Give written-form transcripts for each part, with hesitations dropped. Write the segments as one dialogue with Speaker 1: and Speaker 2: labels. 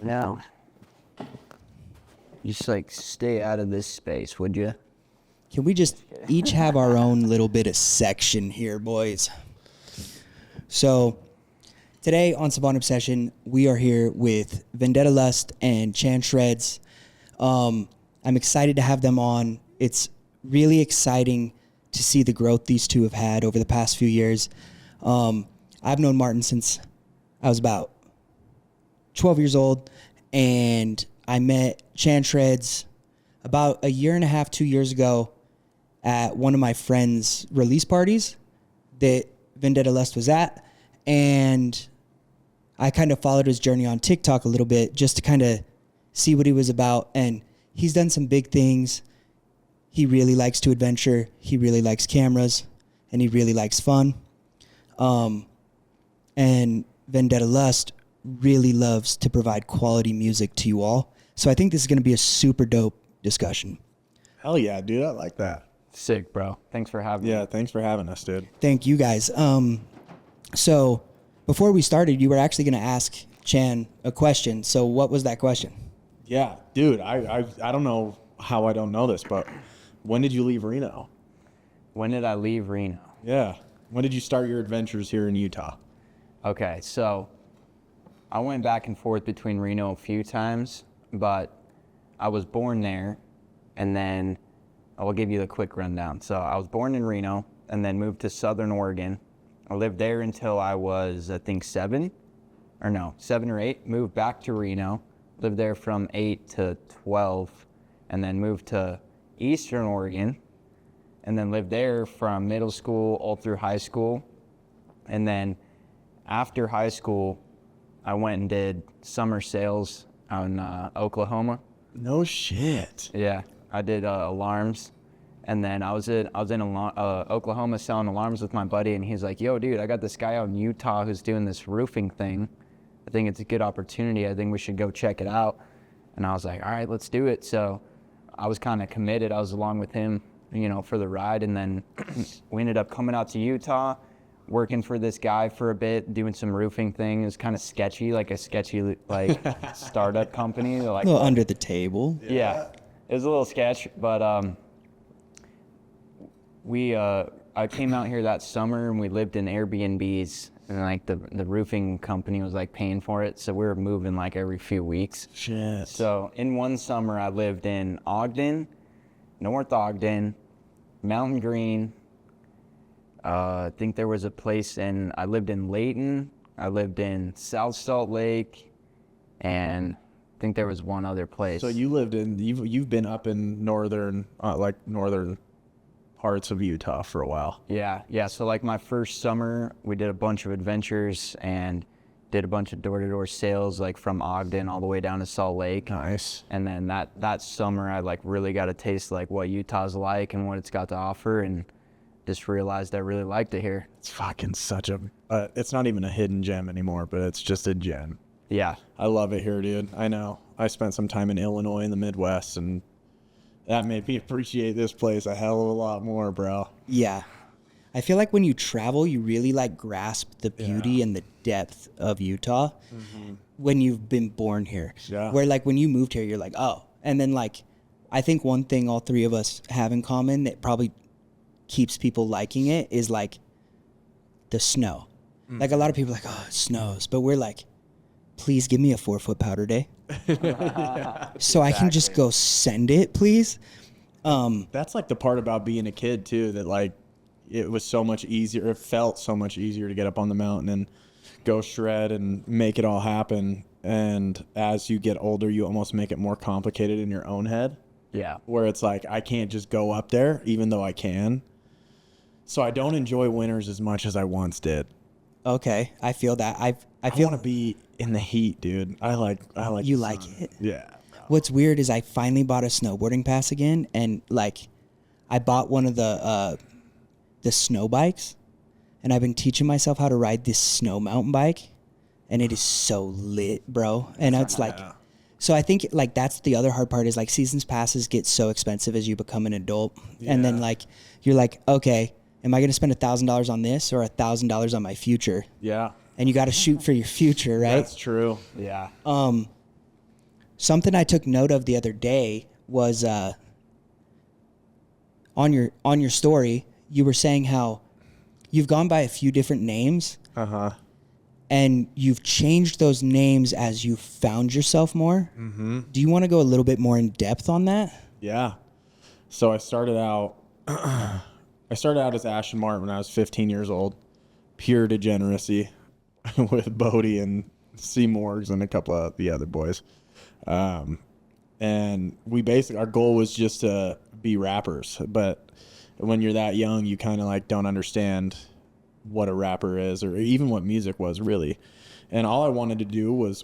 Speaker 1: No. Just like stay out of this space, would you?
Speaker 2: Can we just each have our own little bit of section here, boys? So today on Savant Obsession, we are here with Vendetta Lust and Chanshreds. I'm excited to have them on. It's really exciting to see the growth these two have had over the past few years. I've known Martin since I was about 12 years old, and I met Chanshreds about a year and a half, 2 years ago at one of my friend's release parties that Vendetta Lust was at, and I kind of followed his journey on TikTok a little bit just to kind of see what he was about, and he's done some big things. He really likes to adventure, he really likes cameras, and he really likes fun. And Vendetta Lust really loves to provide quality music to you all. So I think this is going to be a super dope discussion.
Speaker 3: Hell yeah, dude. I like that.
Speaker 1: Sick, bro. Thanks for having me.
Speaker 3: Yeah, thanks for having us, dude.
Speaker 2: Thank you, guys. So before we started, you were actually going to ask Chan a question. So what was that question?
Speaker 3: Yeah, dude. I don't know how I don't know this, but when did you leave Reno?
Speaker 1: When did I leave Reno?
Speaker 3: Yeah. When did you start your adventures here in Utah?
Speaker 1: Okay, so I went back and forth between Reno a few times, but I was born there, and then I will give you the quick rundown. So I was born in Reno and then moved to Southern Oregon. I lived there until I was, I think, 7 or 8. Moved back to Reno, lived there from 8 to 12, and then moved to Eastern Oregon, and then lived there from middle school all through high school. And then after high school, I went and did summer sales out in Oklahoma.
Speaker 3: No shit.
Speaker 1: Yeah, I did alarms, and then I was in Oklahoma selling alarms with my buddy, and he's like, "Yo, dude, I got this guy out in Utah who's doing this roofing thing. I think it's a good opportunity. I think we should go check it out." And I was like, "All right, let's do it." So I was kind of committed. I was along with him, for the ride, and then we ended up coming out to Utah, working for this guy for a bit, doing some roofing thing. It was kind of sketchy, like a sketchy startup company. They're like,
Speaker 2: A little under the table.
Speaker 1: Yeah, it was a little sketch, but I came out here that summer and we lived in Airbnbs, and like the roofing company was like paying for it, so we were moving like every few weeks.
Speaker 3: Shit.
Speaker 1: So in one summer I lived in Ogden, North Ogden, Mountain Green. I think there was a place I lived in Layton, I lived in South Salt Lake, and I think there was one other place.
Speaker 3: So you've been up in northern parts of Utah for a while.
Speaker 1: Yeah. So like my first summer, we did a bunch of adventures and did a bunch of door-to-door sales, like from Ogden all the way down to Salt Lake.
Speaker 3: Nice.
Speaker 1: And then that summer, I like really got a taste like what Utah's like and what it's got to offer, and just realized I really liked it here.
Speaker 3: It's fucking such a, it's not even a hidden gem anymore, but it's just a gem.
Speaker 1: Yeah.
Speaker 3: I love it here, dude. I know. I spent some time in Illinois in the Midwest, and that made me appreciate this place a hell of a lot more, bro.
Speaker 2: Yeah. I feel like when you travel, you really like grasp the beauty and the depth of Utah when you've been born here.
Speaker 3: Yeah.
Speaker 2: Where like when you moved here, you're like, oh. And then like, I think one thing all three of us have in common that probably keeps people liking it is like the snow. Like a lot of people are like, oh, it snows. But we're like, please give me a 4-foot powder day. So I can just go send it, please.
Speaker 3: That's like the part about being a kid too, that like it was so much easier. It felt so much easier to get up on the mountain and go shred and make it all happen. And as you get older, you almost make it more complicated in your own head.
Speaker 1: Yeah.
Speaker 3: Where it's like, I can't just go up there, even though I can. So I don't enjoy winters as much as I once did.
Speaker 2: Okay, I feel that. I
Speaker 3: feel want to be in the heat, dude. I like.
Speaker 2: You
Speaker 3: the
Speaker 2: like
Speaker 3: sun.
Speaker 2: it?
Speaker 3: Yeah.
Speaker 2: What's weird is I finally bought a snowboarding pass again, and like, I bought one of the snow bikes, and I've been teaching myself how to ride this snow mountain bike, and it is so lit, bro. And it's like, so I think like that's the other hard part is like seasons passes get so expensive as you become an adult, and then like you're like, okay, am I going to spend $1,000 on this or $1,000 on my future?
Speaker 3: Yeah.
Speaker 2: And you got to shoot for your future, right?
Speaker 3: That's true.
Speaker 1: Yeah.
Speaker 2: something I took note of the other day was on your story, you were saying how you've gone by a few different names. And you've changed those names as you found yourself more. Do you want to go a little bit more in depth on that?
Speaker 3: Yeah. So I started out as Aston Martin when I was 15 years old. Pure degeneracy with Bodie and C. Morgs and a couple of the other boys. And our goal was just to be rappers. But when you're that young, you kind of like don't understand what a rapper is or even what music was really. And all I wanted to do was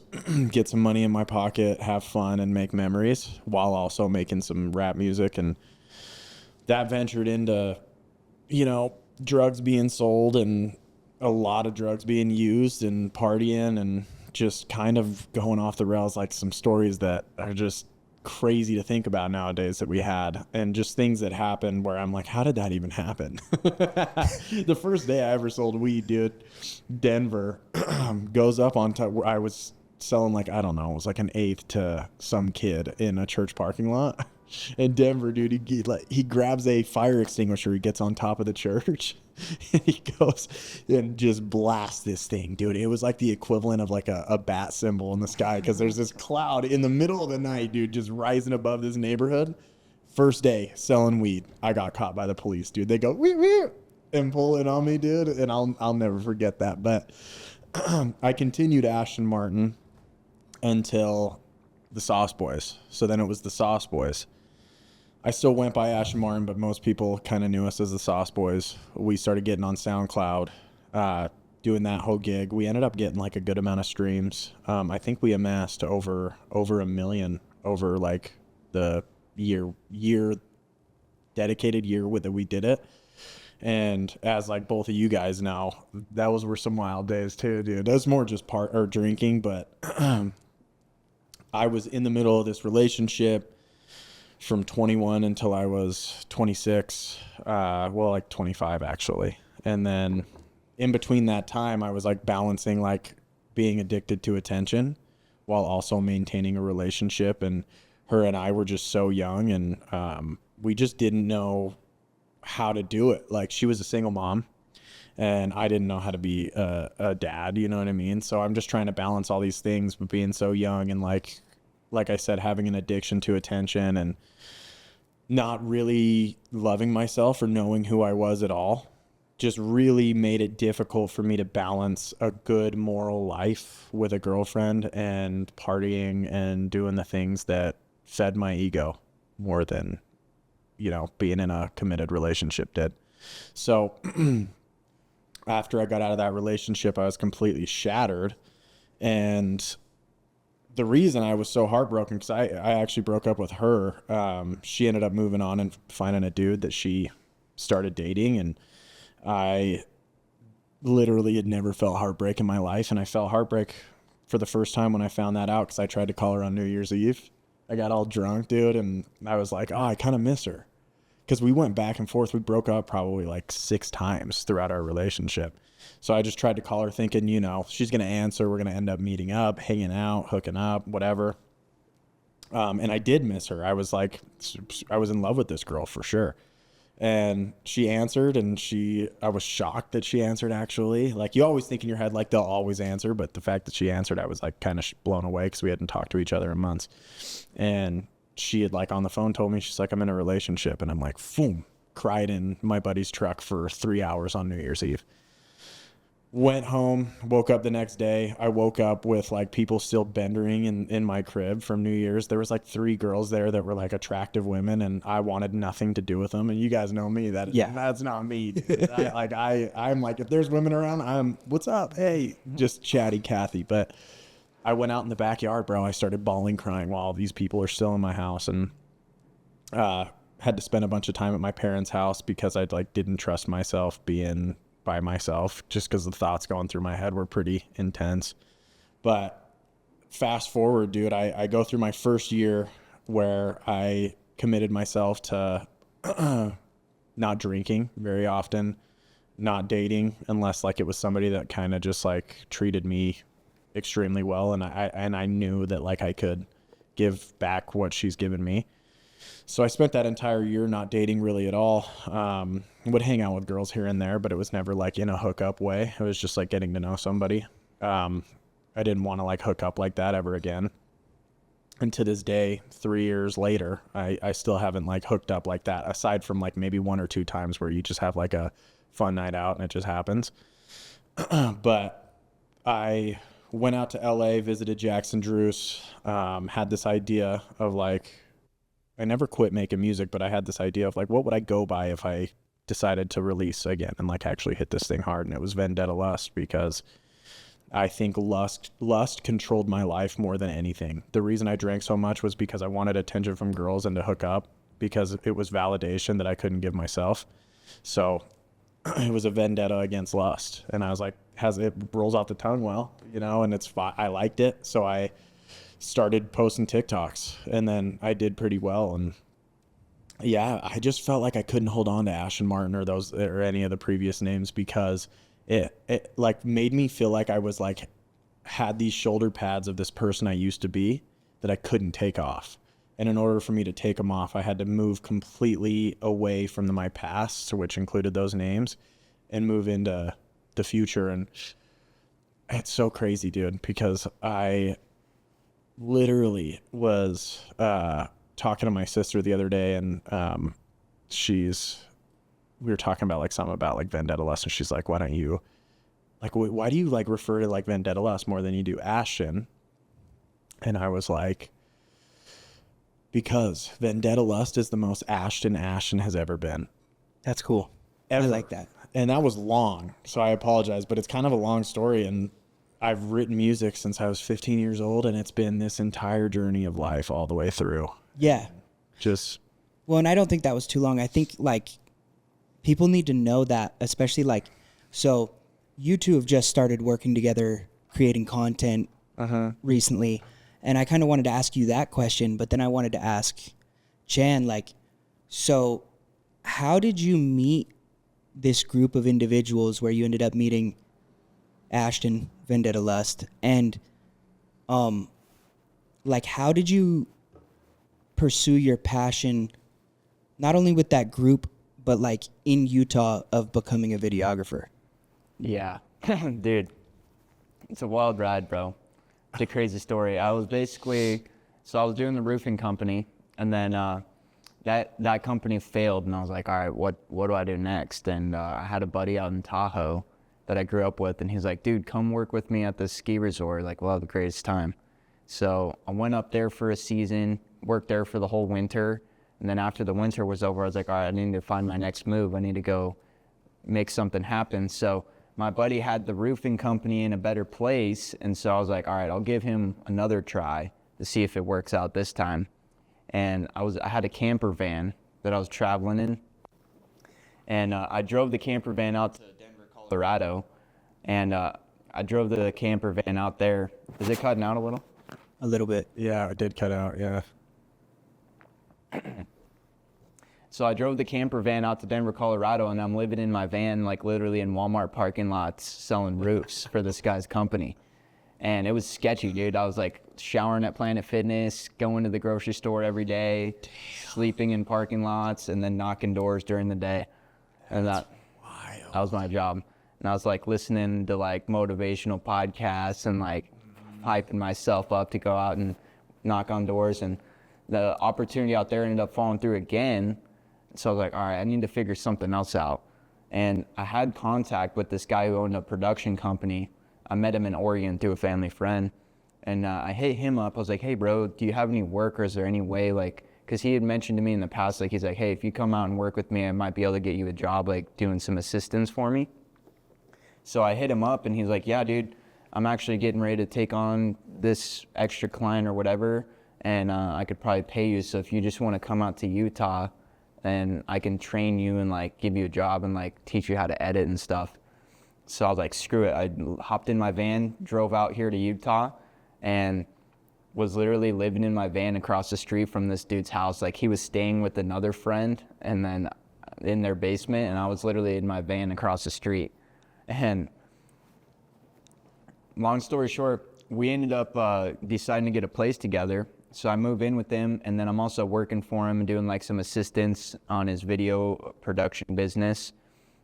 Speaker 3: get some money in my pocket, have fun, and make memories while also making some rap music. And that ventured into, drugs being sold and a lot of drugs being used and partying and just kind of going off the rails, like some stories that are just crazy to think about nowadays that we had, and just things that happened where I'm like, how did that even happen? The first day I ever sold weed, dude, Denver goes up on top where I was selling like, I don't know, it was like an eighth to some kid in a church parking lot. In Denver, dude, he grabs a fire extinguisher, he gets on top of the church, and he goes and just blasts this thing, dude. It was like the equivalent of like a bat symbol in the sky, because there's this cloud in the middle of the night, dude, just rising above this neighborhood. First day selling weed, I got caught by the police, dude. They go, wee, wee, and pull it on me, dude, and I'll never forget that. But I continued Aston Martin until the Sauce Boys. So then it was the Sauce Boys. I still went by Aston Martin, but most people kind of knew us as the Sauce Boys. We started getting on SoundCloud, doing that whole gig. We ended up getting like a good amount of streams. I think we amassed over 1 million over like the dedicated year that we did it. And as like both of you guys know, were some wild days too, dude. That was more just drinking, but I was in the middle of this relationship from 21 until I was 26, like 25 actually. And then in between that time, I was like balancing like being addicted to attention while also maintaining a relationship. And her and I were just so young, and we just didn't know how to do it. Like, she was a single mom and I didn't know how to be a dad, you know what I mean? So I'm just trying to balance all these things, but being so young and like I said, having an addiction to attention and not really loving myself or knowing who I was at all just really made it difficult for me to balance a good moral life with a girlfriend and partying and doing the things that fed my ego more than, being in a committed relationship did. So after I got out of that relationship, I was completely shattered. And the reason I was so heartbroken, because I actually broke up with her. She ended up moving on and finding a dude that she started dating. And I literally had never felt heartbreak in my life. And I felt heartbreak for the first time when I found that out, because I tried to call her on New Year's Eve. I got all drunk, dude. And I was like, I kind of miss her. Because we went back and forth. We broke up probably like 6 times throughout our relationship. So I just tried to call her thinking, she's going to answer. We're going to end up meeting up, hanging out, hooking up, whatever. And I did miss her. I was in love with this girl for sure. And she answered, and I was shocked that she answered, actually. Like, you always think in your head, like, they'll always answer. But the fact that she answered, I was like kind of blown away, because we hadn't talked to each other in months. And she had like on the phone told me, she's like, I'm in a relationship. And I'm like, boom, cried in my buddy's truck for 3 hours on New Year's Eve. Went home, woke up the next day. I woke up with like people still bendering in my crib from New Year's. There was like 3 girls there that were like attractive women, and I wanted nothing to do with them. And you guys know me, that's not me. I'm like, if there's women around, what's up? Hey, just chatty Kathy. But I went out in the backyard, bro. I started bawling, crying while these people are still in my house, and had to spend a bunch of time at my parents' house because I like didn't trust myself being by myself, just because the thoughts going through my head were pretty intense. But fast forward, dude, I go through my first year where I committed myself to not drinking very often, not dating unless like it was somebody that kind of just like treated me extremely well, and I knew that like I could give back what she's given me. So I spent that entire year not dating really at all. Would hang out with girls here and there, but it was never like in a hookup way. It was just like getting to know somebody. I didn't want to like hook up like that ever again. And to this day, 3 years later, I still haven't like hooked up like that, aside from like maybe 1 or 2 times where you just have like a fun night out and it just happens. But I went out to LA, visited Jackson Druce, had this idea of like, I never quit making music, but I had this idea of like, what would I go by if I decided to release again and like actually hit this thing hard? And it was Vendetta Lust, because I think lust controlled my life more than anything. The reason I drank so much was because I wanted attention from girls and to hook up, because it was validation that I couldn't give myself. So it was a vendetta against lust. And I was like, it rolls off the tongue well, you know, and I liked it. So I started posting TikToks, and then I did pretty well. And yeah, I just felt like I couldn't hold on to Aston Martin or any of the previous names, because it like made me feel like I was like had these shoulder pads of this person I used to be that I couldn't take off. And in order for me to take them off, I had to move completely away from my past, which included those names, and move into the future. And it's so crazy, dude, because I literally was talking to my sister the other day, and we were talking about like something about like Vendetta Lust, and she's like, why do you like refer to like Vendetta Lust more than you do Aston? And I was like, because Vendetta Lust is the most Aston has ever been.
Speaker 2: That's cool.
Speaker 3: Ever.
Speaker 2: I like that.
Speaker 3: And that was long, so I apologize, but it's kind of a long story. And I've written music since I was 15 years old, and it's been this entire journey of life all the way through.
Speaker 2: Yeah.
Speaker 3: Well,
Speaker 2: and I don't think that was too long. I think like people need to know that, especially like, so you two have just started working together, creating content recently. And I kind of wanted to ask you that question, but then I wanted to ask Chan, like, so how did you meet this group of individuals where you ended up meeting Aston, Vendetta Lust, and like how did you pursue your passion not only with that group but like in Utah of becoming a videographer?
Speaker 1: Yeah. Dude, it's a wild ride, bro. It's a crazy story. I was doing the roofing company, and then that company failed, and I was like, all right, what do I do next? And I had a buddy out in Tahoe that I grew up with, and he's like, dude, come work with me at the ski resort. Like, we'll have the greatest time. So I went up there for a season, worked there for the whole winter, and then after the winter was over, I was like, all right, I need to find my next move. I need to go make something happen. So my buddy had the roofing company in a better place, and so I was like, all right, I'll give him another try to see if it works out this time. And I had a camper van that I was traveling in, and I drove the camper van out to Colorado, and I drove the camper van out there. Is it cutting out a little?
Speaker 2: A little bit.
Speaker 3: yeah, it did cut out. Yeah.
Speaker 1: So I drove the camper van out to Denver, Colorado, and I'm living in my van, like literally in Walmart parking lots, selling roofs for this guy's company. And it was sketchy, dude. I was like showering at Planet Fitness, going to the grocery store every day, sleeping in parking lots, and then knocking doors during the day. And that was my job. And I was like listening to like motivational podcasts and like hyping myself up to go out and knock on doors. And the opportunity out there ended up falling through again. So I was like, all right, I need to figure something else out. And I had contact with this guy who owned a production company. I met him in Oregon through a family friend. And I hit him up. I was like, hey, bro, do you have any work, or is there any way, like, because he had mentioned to me in the past, like, he's like, hey, if you come out and work with me, I might be able to get you a job, like, doing some assistance for me. So I hit him up, and he's like, yeah, dude, I'm actually getting ready to take on this extra client or whatever, and I could probably pay you. So if you just want to come out to Utah, then I can train you and, like, give you a job and, like, teach you how to edit and stuff. So I was like, screw it. I hopped in my van, drove out here to Utah, and was literally living in my van across the street from this dude's house. Like, he was staying with another friend and then in their basement, and I was literally in my van across the street. And long story short, we ended up deciding to get a place together, so I move in with him, and then I'm also working for him and doing like some assistance on his video production business.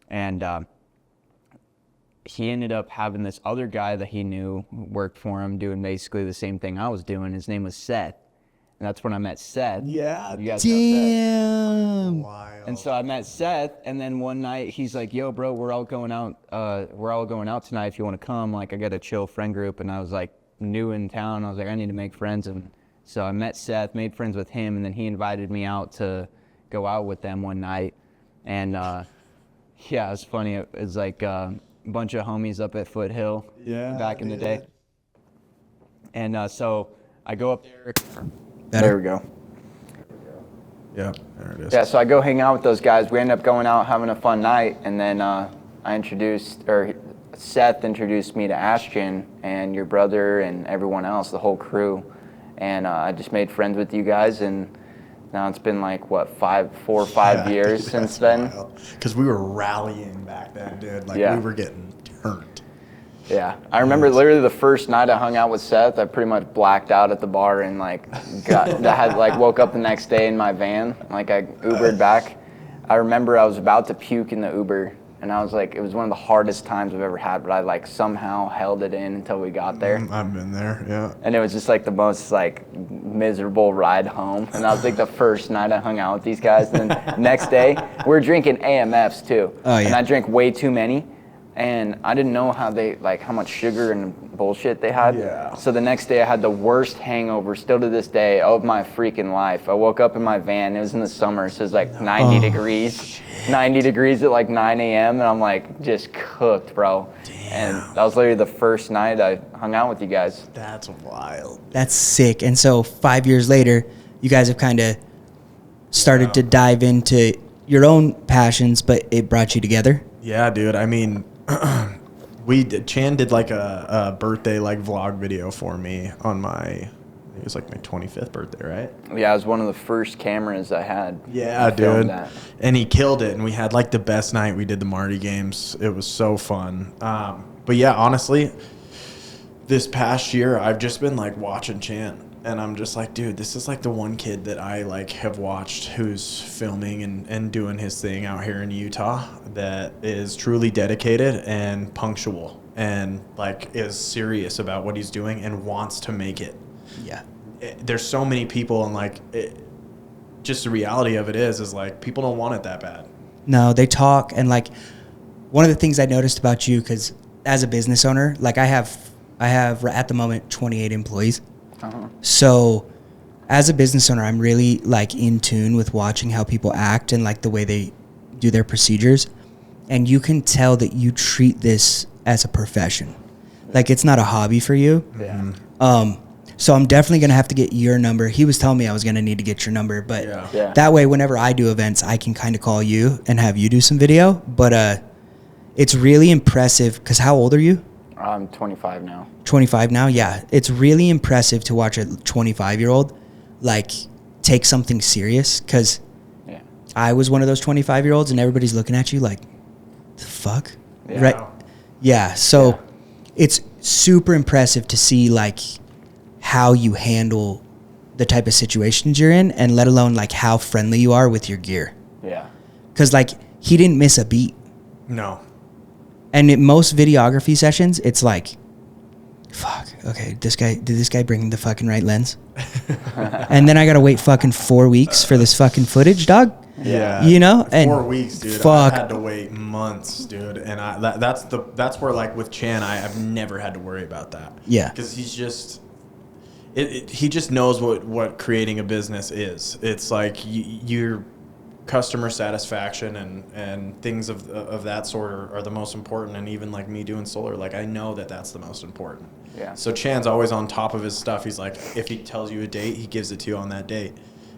Speaker 1: And he ended up having this other guy that he knew who worked for him doing basically the same thing I was doing. His name was Seth. And that's when I met Seth.
Speaker 3: Yeah.
Speaker 1: You guys know Seth.
Speaker 2: Damn.
Speaker 3: Wild.
Speaker 1: And so I met Seth, and then one night he's like, "Yo, bro, we're all going out tonight if you want to come. Like, I got a chill friend group." And I was like, new in town. I was like, I need to make friends. And so I met Seth, made friends with him, and then he invited me out to go out with them one night. And yeah, it was funny. It was like a bunch of homies up at Foothill back in the day. And so I go up there.
Speaker 2: Better.
Speaker 1: There we go.
Speaker 3: Yeah, there it is.
Speaker 1: Yeah, so I go hang out with those guys. We end up going out having a fun night, and then Seth introduced me to Aston and your brother and everyone else, the whole crew, and I just made friends with you guys, and now it's been like what 4 or 5 years since then.
Speaker 3: Because we were rallying back then, dude. Like we were getting turned.
Speaker 1: Yeah, I remember literally the first night I hung out with Seth, I pretty much blacked out at the bar and like woke up the next day in my van. Like I Ubered back. I remember I was about to puke in the Uber, and I was like, it was one of the hardest times I've ever had, but I like somehow held it in until we got there.
Speaker 3: I've been there, yeah.
Speaker 1: And it was just like the most like miserable ride home. And that was like the first night I hung out with these guys. And then next day, we were drinking AMFs too.
Speaker 2: Oh, yeah.
Speaker 1: And I drank way too many. And I didn't know how much sugar and bullshit they had.
Speaker 3: Yeah.
Speaker 1: So the next day I had the worst hangover still to this day of my freaking life. I woke up in my van, it was in the summer, so it was like 90 degrees. 90 degrees at like 9 a.m. and I'm like just cooked, bro. Damn. And that was literally the first night I hung out with you guys.
Speaker 3: That's wild.
Speaker 2: That's sick. And so 5 years later, you guys have kind of started to dive into your own passions, but it brought you together.
Speaker 3: Yeah, dude. I mean, Chan did like a birthday like vlog video for me on it was like my 25th birthday, right?
Speaker 1: Yeah, it was one of the first cameras I had.
Speaker 3: Yeah, dude. And he killed it, and we had like the best night. We did the Marty games. It was so fun. But yeah, honestly, this past year I've just been like watching Chan, and I'm just like, dude, this is like the one kid that I like have watched who's filming and doing his thing out here in Utah that is truly dedicated and punctual and like is serious about what he's doing and wants to make it.
Speaker 2: Yeah.
Speaker 3: There's so many people, and like just the reality of it is like people don't want it that bad.
Speaker 2: No, they talk, and like one of the things I noticed about you, because as a business owner, like I have at the moment 28 employees. So as a business owner, I'm really like in tune with watching how people act and like the way they do their procedures. And you can tell that you treat this as a profession. Like it's not a hobby for you.
Speaker 1: Yeah.
Speaker 2: So I'm definitely going to have to get your number. He was telling me I was going to need to get your number, but
Speaker 1: Yeah.
Speaker 2: that way, whenever I do events, I can kind of call you and have you do some video. But it's really impressive because how old are you?
Speaker 1: I'm 25 now.
Speaker 2: 25 now? Yeah. It's really impressive to watch a 25-year-old like take something serious, because I was one of those 25-year-olds and everybody's looking at you like, the fuck?
Speaker 1: Yeah.
Speaker 2: Right? Yeah. So it's super impressive to see like how you handle the type of situations you're in, and let alone like how friendly you are with your gear.
Speaker 1: Yeah.
Speaker 2: Because like he didn't miss a beat.
Speaker 3: No.
Speaker 2: And in most videography sessions, it's like, fuck, okay, did this guy bring the fucking right lens? And then I gotta wait fucking 4 weeks for this fucking footage, dog.
Speaker 3: Yeah.
Speaker 2: You know? And
Speaker 3: 4 weeks, dude.
Speaker 2: fuck.
Speaker 3: I had to wait months, dude. And that's where like with Chan, I've never had to worry about that.
Speaker 2: Yeah.
Speaker 3: Because he's just he just knows what creating a business is. It's like your customer satisfaction and things of that sort are the most important. And even like me doing solar, like I know that's the most important.
Speaker 1: Yeah.
Speaker 3: So Chan's always on top of his stuff. He's like, if he tells you a date, he gives it to you on that date.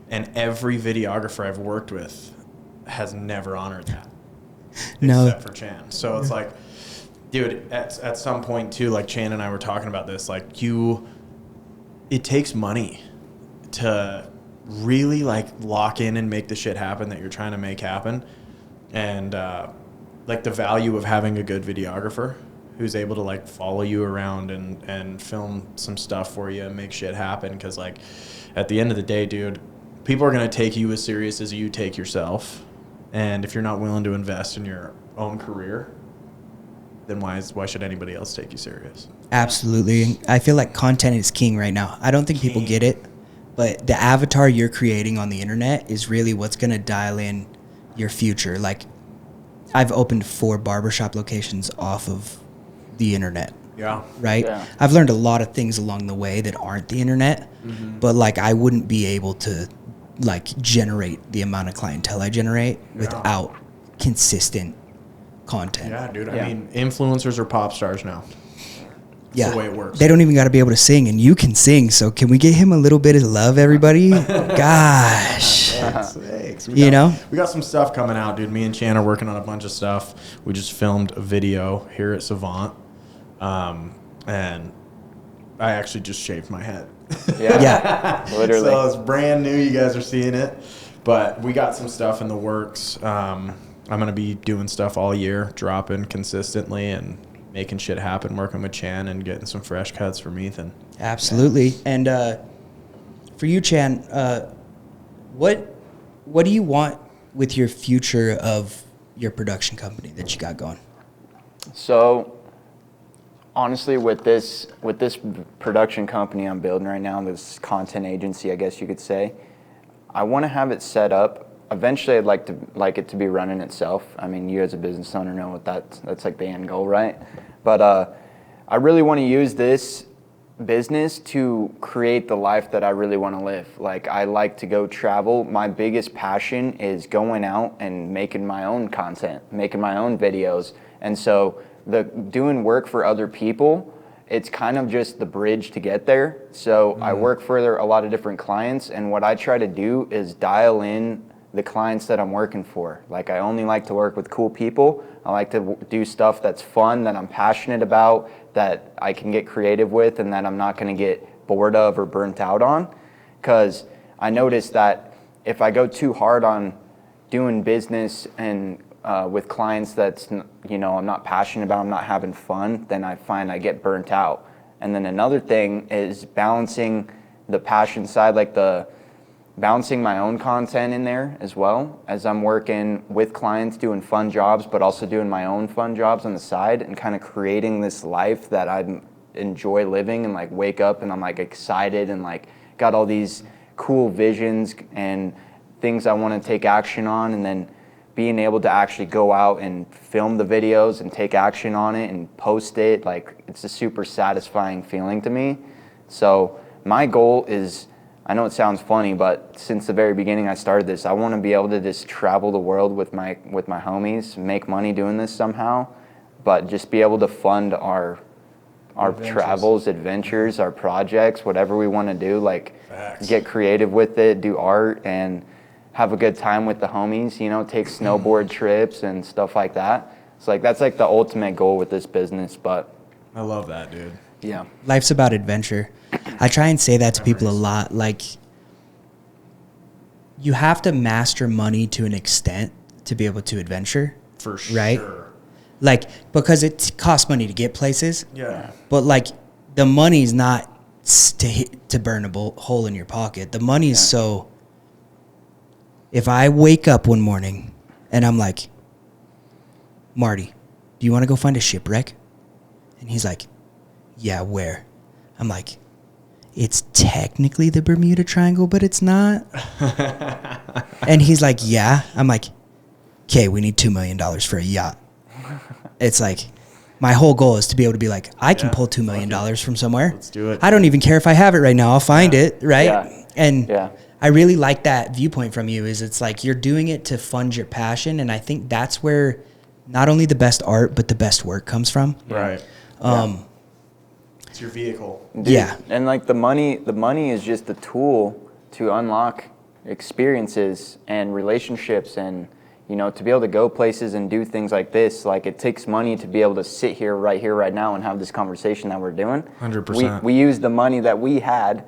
Speaker 3: And every videographer I've worked with has never honored that.
Speaker 2: No.
Speaker 3: Except for Chan. So it's like, dude, at some point too, like Chan and I were talking about this, like it takes money to really like lock in and make the shit happen that you're trying to make happen. And like the value of having a good videographer who's able to like follow you around and film some stuff for you and make shit happen. Because like at the end of the day, dude, people are going to take you as serious as you take yourself. And if you're not willing to invest in your own career, then why should anybody else take you serious?
Speaker 2: Absolutely. I feel like content is king right now. I don't think people get it, but the avatar you're creating on the internet is really what's going to dial in your future. Like, I've opened 4 barbershop locations off of the internet.
Speaker 3: Yeah.
Speaker 2: Right?
Speaker 1: Yeah.
Speaker 2: I've learned a lot of things along the way that aren't the internet, but like I wouldn't be able to like generate the amount of clientele I generate without consistent content.
Speaker 3: Yeah, dude. I mean, influencers are pop stars now. That's the way it works.
Speaker 2: They don't even got to be able to sing, and you can sing. So can we get him a little bit of love, everybody? Gosh.
Speaker 3: Thanks.
Speaker 2: You know?
Speaker 3: We got some stuff coming out, dude. Me and Chan are working on a bunch of stuff. We just filmed a video here at Savant. And I actually just shaved my head.
Speaker 2: Yeah.
Speaker 1: Literally.
Speaker 3: So it's brand new. You guys are seeing it. But we got some stuff in the works. I'm going to be doing stuff all year, dropping consistently and making shit happen, working with Chan and getting some fresh cuts from Ethan.
Speaker 2: Absolutely. And for you, Chan, what do you want with your future of your production company that you got going?
Speaker 1: So, honestly, with this production company I'm building right now, this content agency, I guess you could say, I want to have it set up. Eventually, I'd like it to be running itself. I mean, you as a business owner know what that's like the end goal, right? But I really want to use this business to create the life that I really want to live. Like, I like to go travel. My biggest passion is going out and making my own content, making my own videos. And so doing work for other people, it's kind of just the bridge to get there. So I work for a lot of different clients, and what I try to do is dial in the clients that I'm working for. Like, I only like to work with cool people. I like to do stuff that's fun, that I'm passionate about, that I can get creative with, and that I'm not going to get bored of or burnt out on. Because I noticed that if I go too hard on doing business and with clients that's, I'm not passionate about, I'm not having fun, then I find I get burnt out. And then another thing is balancing the passion side, like balancing my own content in there as well, as I'm working with clients doing fun jobs, but also doing my own fun jobs on the side, and kind of creating this life that I enjoy living, and like wake up and I'm like excited and like got all these cool visions and things I want to take action on, and then being able to actually go out and film the videos and take action on it and post it, like it's a super satisfying feeling to me. So my goal is, I know it sounds funny, but since the very beginning I started this, I want to be able to just travel the world with my homies, make money doing this somehow, but just be able to fund our travels, adventures, our projects, whatever we want to do, like get creative with it, do art, and have a good time with the homies, take snowboard trips and stuff like that. So like that's like the ultimate goal with this business. But
Speaker 3: I love that, dude.
Speaker 1: yeah.
Speaker 2: Life's about adventure. I try and say that to people a lot. Like, you have to master money to an extent to be able to adventure.
Speaker 3: For sure.
Speaker 2: Right? Like, because it costs money to get places.
Speaker 3: Yeah.
Speaker 2: But like, the money's not to burn a hole in your pocket. The money is so, if I wake up one morning and I'm like, Marty, do you want to go find a shipwreck? And he's like, yeah, where? I'm like, it's technically the Bermuda Triangle, but it's not. And he's like, yeah. I'm like, okay, we need $2 million for a yacht. It's like, my whole goal is to be able to be like, I can pull $2 million from somewhere.
Speaker 3: Let's do it.
Speaker 2: I don't even care if I have it right now. I'll find it, right?
Speaker 1: Yeah.
Speaker 2: And
Speaker 1: Yeah.
Speaker 2: I really like that viewpoint from you, is it's like you're doing it to fund your passion. And I think that's where not only the best art, but the best work comes from.
Speaker 3: Right. It's your vehicle.
Speaker 1: Dude,
Speaker 2: Yeah.
Speaker 1: And like the money is just a tool to unlock experiences and relationships, and to be able to go places and do things like this. Like, it takes money to be able to sit here right now and have this conversation that we're doing.
Speaker 3: 100%.
Speaker 1: We use the money that we had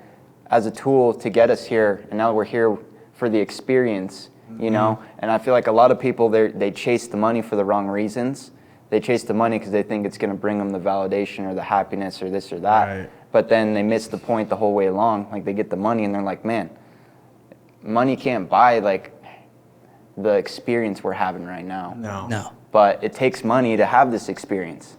Speaker 1: as a tool to get us here, and now we're here for the experience, And I feel like a lot of people, they chase the money for the wrong reasons. They chase the money because they think it's going to bring them the validation or the happiness or this or that.
Speaker 3: Right.
Speaker 1: But then they miss the point the whole way along. Like, they get the money and they're like, man, money can't buy like the experience we're having right now.
Speaker 2: No.
Speaker 1: But it takes money to have this experience.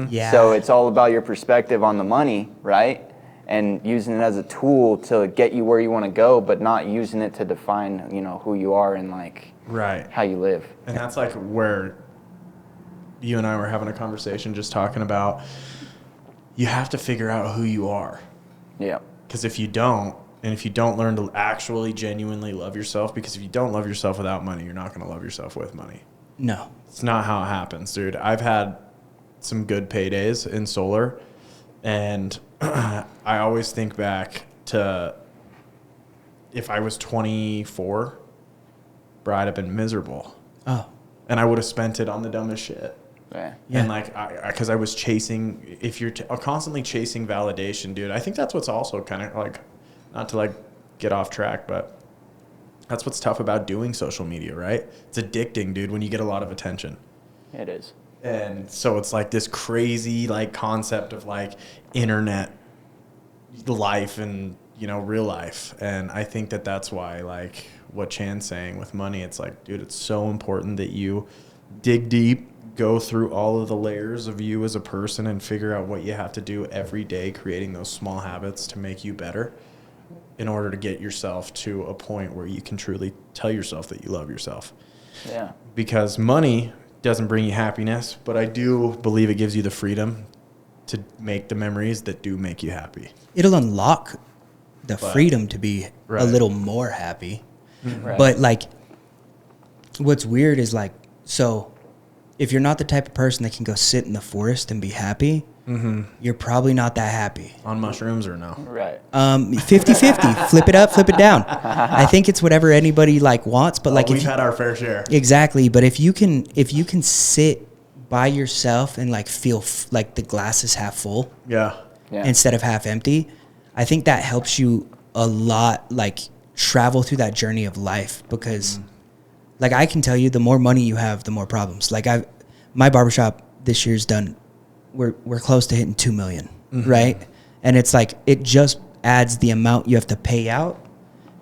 Speaker 2: Yeah.
Speaker 1: So it's all about your perspective on the money, right? And using it as a tool to get you where you want to go, but not using it to define, you know, who you are and like
Speaker 3: Right.
Speaker 1: how you live.
Speaker 3: And that's like where you and I were having a conversation, just talking about you have to figure out who you are.
Speaker 1: Yeah.
Speaker 3: Because if you don't, and if you don't learn to actually genuinely love yourself, because if you don't love yourself without money, you're not going to love yourself with money.
Speaker 2: No.
Speaker 3: It's not how it happens, dude. I've had some good paydays in solar, and I always think back to if I was 24, bro, I'd have been miserable.
Speaker 2: Oh.
Speaker 3: And I would have spent it on the dumbest shit.
Speaker 1: Yeah.
Speaker 3: And like, because I was chasing, if you're constantly chasing validation, dude, I think that's what's also kind of like, not to like get off track, but that's what's tough about doing social media, right? It's addicting, dude, when you get a lot of attention.
Speaker 1: It is.
Speaker 3: And so it's like this crazy like concept of like internet life and, you know, real life. And I think that that's why, like what Chan's saying with money, it's like, dude, it's so important that you dig deep, go through all of the layers of you as a person and figure out what you have to do every day, creating those small habits to make you better in order to get yourself to a point where you can truly tell yourself that you love yourself.
Speaker 1: Yeah.
Speaker 3: Because money doesn't bring you happiness, but I do believe it gives you the freedom to make the memories that do make you happy.
Speaker 2: It'll unlock the freedom to be
Speaker 3: Right.
Speaker 2: a little more happy.
Speaker 1: Right.
Speaker 2: But like, what's weird is like, so if you're not the type of person that can go sit in the forest and be happy, you're probably not that happy.
Speaker 3: On mushrooms or no?
Speaker 1: Right.
Speaker 2: 50-50, flip it up, flip it down. I think it's whatever anybody like wants, but like
Speaker 3: We've
Speaker 2: if you,
Speaker 3: had our fair share.
Speaker 2: exactly, but if you can sit by yourself and like feel like the glass is half full
Speaker 3: Yeah.
Speaker 1: Yeah.
Speaker 2: instead of half empty, I think that helps you a lot, like travel through that journey of life. Because like I can tell you, the more money you have, the more problems. Like my barbershop this year's done, we're close to hitting 2 million, right? And it's like, it just adds the amount you have to pay out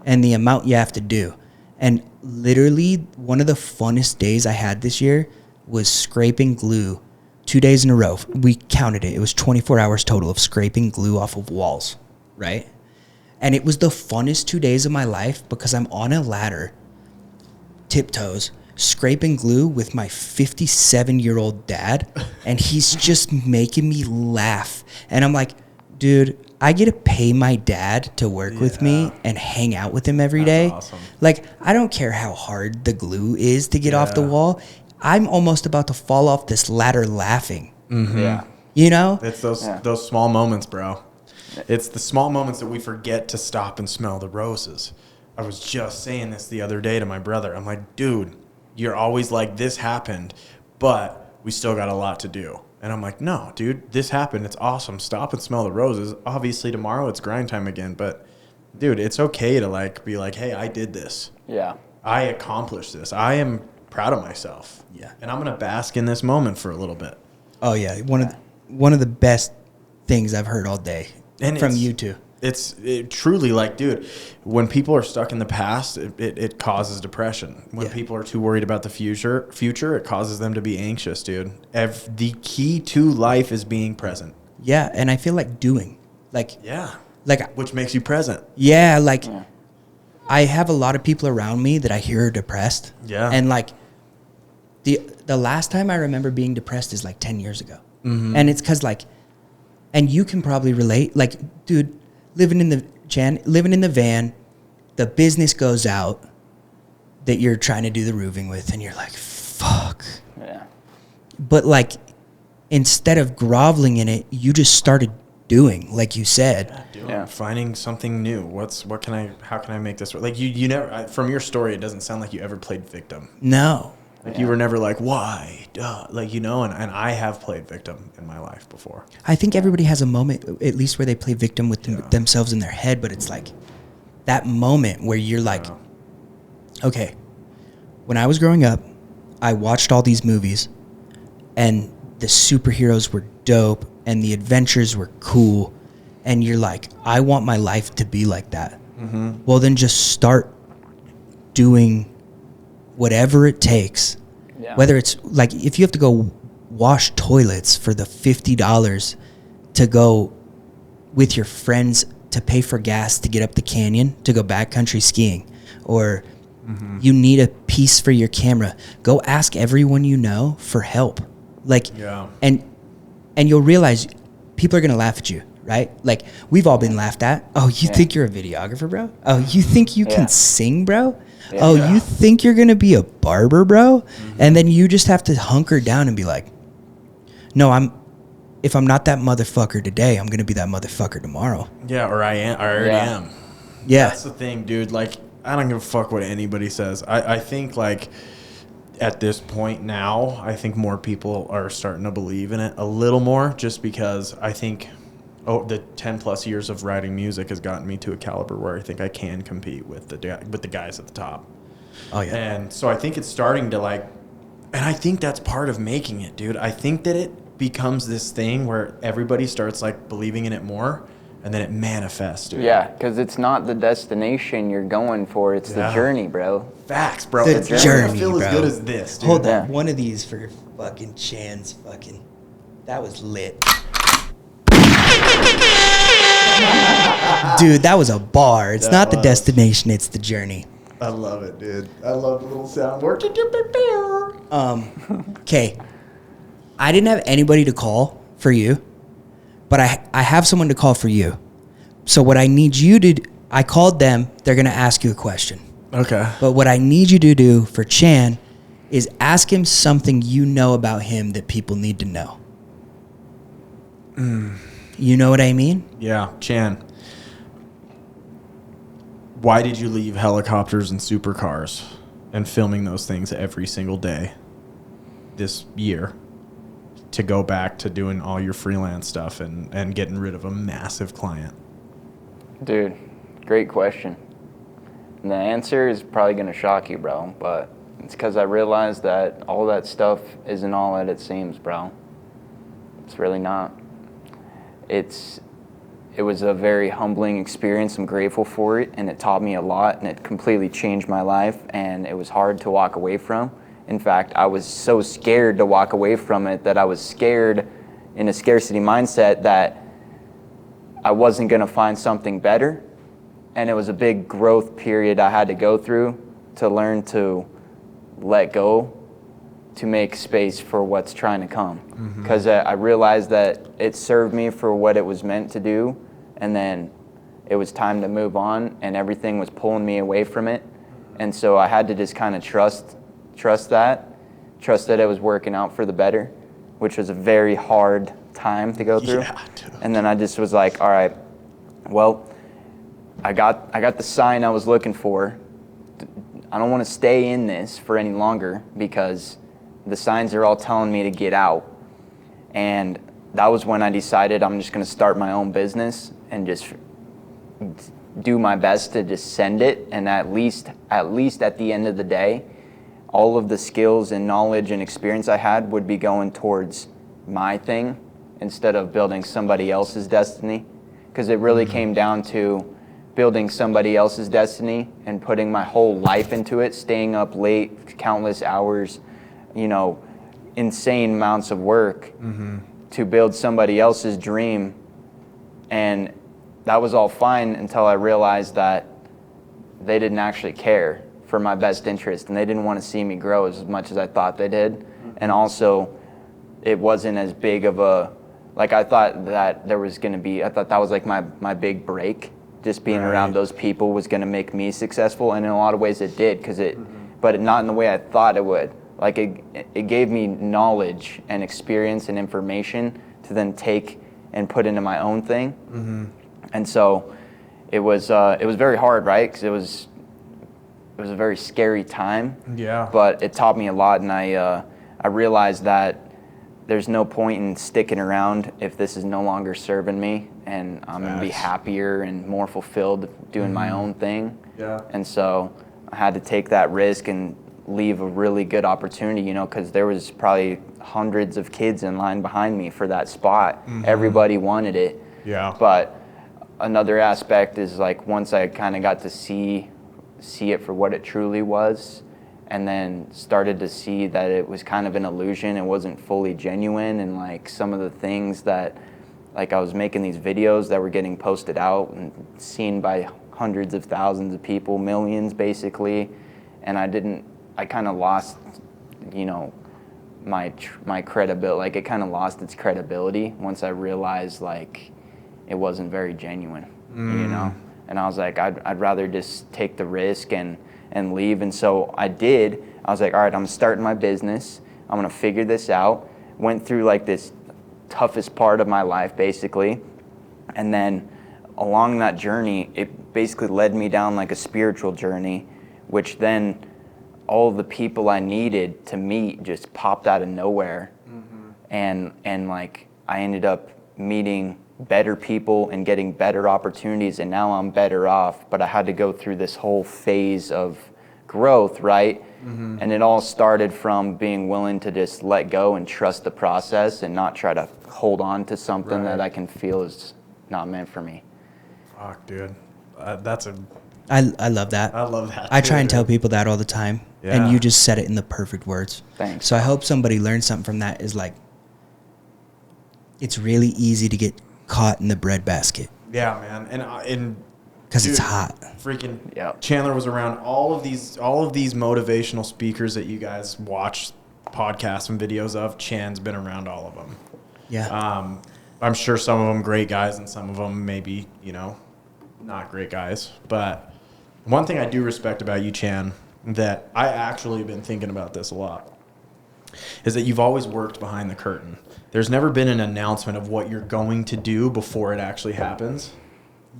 Speaker 2: and the amount you have to do. And literally one of the funnest days I had this year was scraping glue 2 days in a row. We counted it. It was 24 hours total of scraping glue off of walls, right? And it was the funnest 2 days of my life because I'm on a ladder, tiptoes, scraping glue with my 57-year-old dad, and he's just making me laugh. And I'm like, dude, I get to pay my dad to work with me and hang out with him every day.
Speaker 3: Awesome.
Speaker 2: Like, I don't care how hard the glue is to get off the wall. I'm almost about to fall off this ladder laughing.
Speaker 1: Yeah.
Speaker 2: You know?
Speaker 3: It's those small moments, bro. It's the small moments that we forget to stop and smell the roses. I was just saying this the other day to my brother. I'm like, dude, you're always like, this happened, but we still got a lot to do. And I'm like, no, dude, this happened. It's awesome. Stop and smell the roses. Obviously, tomorrow it's grind time again. But, dude, it's okay to, like, be like, hey, I did this.
Speaker 1: Yeah.
Speaker 3: I accomplished this. I am proud of myself.
Speaker 2: Yeah.
Speaker 3: And I'm going to bask in this moment for a little bit.
Speaker 2: Oh, yeah. One of the best things I've heard all day from you two.
Speaker 3: It's truly like, dude, when people are stuck in the past, it causes depression. When people are too worried about the future, it causes them to be anxious, dude. The key to life is being present.
Speaker 2: Yeah, and I feel like doing. Like,
Speaker 3: Which makes you present.
Speaker 2: yeah, like I have a lot of people around me that I hear are depressed.
Speaker 3: Yeah.
Speaker 2: And like the last time I remember being depressed is like 10 years ago. And it's because like, and you can probably relate, like, dude, living in the van, the business goes out that you're trying to do the roofing with, and you're like, fuck.
Speaker 1: Yeah.
Speaker 2: But like, instead of groveling in it, you just started doing, like you said.
Speaker 1: Yeah.
Speaker 3: Finding something new. How can I make this work? Like you never, from your story, it doesn't sound like you ever played victim.
Speaker 2: No.
Speaker 3: Like you were never like, why? Duh. Like, you know, and I have played victim in my life before.
Speaker 2: I think everybody has a moment, at least where they play victim with themselves in their head, but it's like that moment where you're like, okay, when I was growing up, I watched all these movies, and the superheroes were dope and the adventures were cool, and you're like, I want my life to be like that. Well, then just start doing whatever it takes.
Speaker 1: Yeah.
Speaker 2: Whether it's like, if you have to go wash toilets for the $50 to go with your friends to pay for gas to get up the canyon to go backcountry skiing, or you need a piece for your camera, go ask everyone you know for help. Like, and you'll realize people are gonna laugh at you, right? Like, we've all been laughed at. Oh, you think you're a videographer, bro? Oh, you think you can sing, bro? Oh, you think you're gonna be a barber, bro? And then you just have to hunker down and be like, no, if I'm not that motherfucker today, I'm gonna be that motherfucker tomorrow.
Speaker 3: Yeah, or I already am.
Speaker 2: Yeah.
Speaker 3: That's the thing, dude. Like, I don't give a fuck what anybody says. I think, like, at this point now, I think more people are starting to believe in it a little more, just because I think the 10 plus years of writing music has gotten me to a caliber where I think I can compete with the guys at the top.
Speaker 2: Oh yeah.
Speaker 3: And so I think it's starting to, like, and I think that's part of making it, dude. I think that it becomes this thing where everybody starts, like, believing in it more, and then it manifests, dude.
Speaker 1: Yeah, because it's not the destination you're going for, it's the journey, bro.
Speaker 3: Facts, bro.
Speaker 2: The
Speaker 3: It's never
Speaker 2: journey,
Speaker 3: gonna feel
Speaker 2: bro.
Speaker 3: as good as this, dude.
Speaker 2: Hold
Speaker 1: Yeah.
Speaker 2: on, one of these for fucking Chan's fucking. That was lit. Dude, that was a bar. It's not the destination, it's the journey.
Speaker 3: I love it, dude. I love the little soundboard.
Speaker 2: Okay. I didn't have anybody to call for you, but I have someone to call for you. So what I need you to I called them, they're going to ask you a question.
Speaker 3: Okay.
Speaker 2: But what I need you to do for Chan is ask him something you know about him that people need to know. You know what I mean?
Speaker 3: Yeah, Chan. Why did you leave helicopters and supercars and filming those things every single day this year to go back to doing all your freelance stuff and getting rid of a massive client?
Speaker 1: Dude, great question. And the answer is probably going to shock you, bro, but it's because I realized that all that stuff isn't all that it seems, bro. It's really not. It was a very humbling experience. I'm grateful for it, and it taught me a lot, and it completely changed my life, and it was hard to walk away from. In fact, I was so scared to walk away from it that I was scared in a scarcity mindset that I wasn't going to find something better. And it was a big growth period I had to go through to learn to let go, to make space for what's trying to come. Because I realized that it served me for what it was meant to do, and then it was time to move on, and everything was pulling me away from it. And so I had to just kind of trust that it was working out for the better, which was a very hard time to go through.
Speaker 3: Yeah, dude.
Speaker 1: And then I just was like, all right, well, I got the sign I was looking for. I don't want to stay in this for any longer because the signs are all telling me to get out. And that was when I decided I'm just going to start my own business and just do my best to just send it. And at least at the end of the day, all of the skills and knowledge and experience I had would be going towards my thing instead of building somebody else's destiny. Because it really came down to building somebody else's destiny and putting my whole life into it, staying up late, countless hours, insane amounts of work to build somebody else's dream. And that was all fine until I realized that they didn't actually care for my best interest, and they didn't want to see me grow as much as I thought they did. And also, it wasn't as big of a, like I thought that there was going to be, I thought that was like my big break. Just being around those people was going to make me successful, and in a lot of ways it did, but not in the way I thought it would. Like it gave me knowledge and experience and information to then take and put into my own thing. And so it was very hard, right? Because it was a very scary time.
Speaker 3: Yeah.
Speaker 1: But it taught me a lot, and I realized that there's no point in sticking around if this is no longer serving me, and I'm going to be happier and more fulfilled doing my own thing.
Speaker 3: Yeah.
Speaker 1: And so I had to take that risk and leave a really good opportunity, you know, because there was probably hundreds of kids in line behind me for that spot. Everybody wanted it.
Speaker 3: Yeah.
Speaker 1: But another aspect is like once I kind of got to see it for what it truly was, and then started to see that it was kind of an illusion, it wasn't fully genuine, and like some of the things that, like I was making these videos that were getting posted out and seen by hundreds of thousands of people, millions basically, and I kind of lost, you know, my credibility. Like it kind of lost its credibility once I realized like it wasn't very genuine, you know. And I was like, I'd rather just take the risk and leave. And so I did. I was like, all right, I'm starting my business. I'm gonna figure this out. Went through like this toughest part of my life basically, and then along that journey, it basically led me down like a spiritual journey, which then all the people I needed to meet just popped out of nowhere. And like I ended up meeting better people and getting better opportunities, and now I'm better off. But I had to go through this whole phase of growth, right? And it all started from being willing to just let go and trust the process and not try to hold on to something that I can feel is not meant for me.
Speaker 3: Fuck, dude.
Speaker 2: I love that.
Speaker 3: I love that.
Speaker 2: I try and tell people that all the time,
Speaker 3: Yeah.
Speaker 2: and you just said it in the perfect words.
Speaker 1: Thanks.
Speaker 2: So I hope somebody learns something from that. Is like, it's really easy to get caught in the breadbasket
Speaker 3: Yeah, man. And
Speaker 2: because it's
Speaker 3: dude,
Speaker 2: hot.
Speaker 3: Freaking
Speaker 1: Yep.
Speaker 3: Chandler was around all of these motivational speakers that you guys watch podcasts and videos of. Chan's been around all of them.
Speaker 2: Yeah.
Speaker 3: I'm sure some of them great guys and some of them maybe, you know, not great guys. But one thing I do respect about you, Chan, that I actually been thinking about this a lot, is that you've always worked behind the curtain. There's never been an announcement of what you're going to do before it actually happens.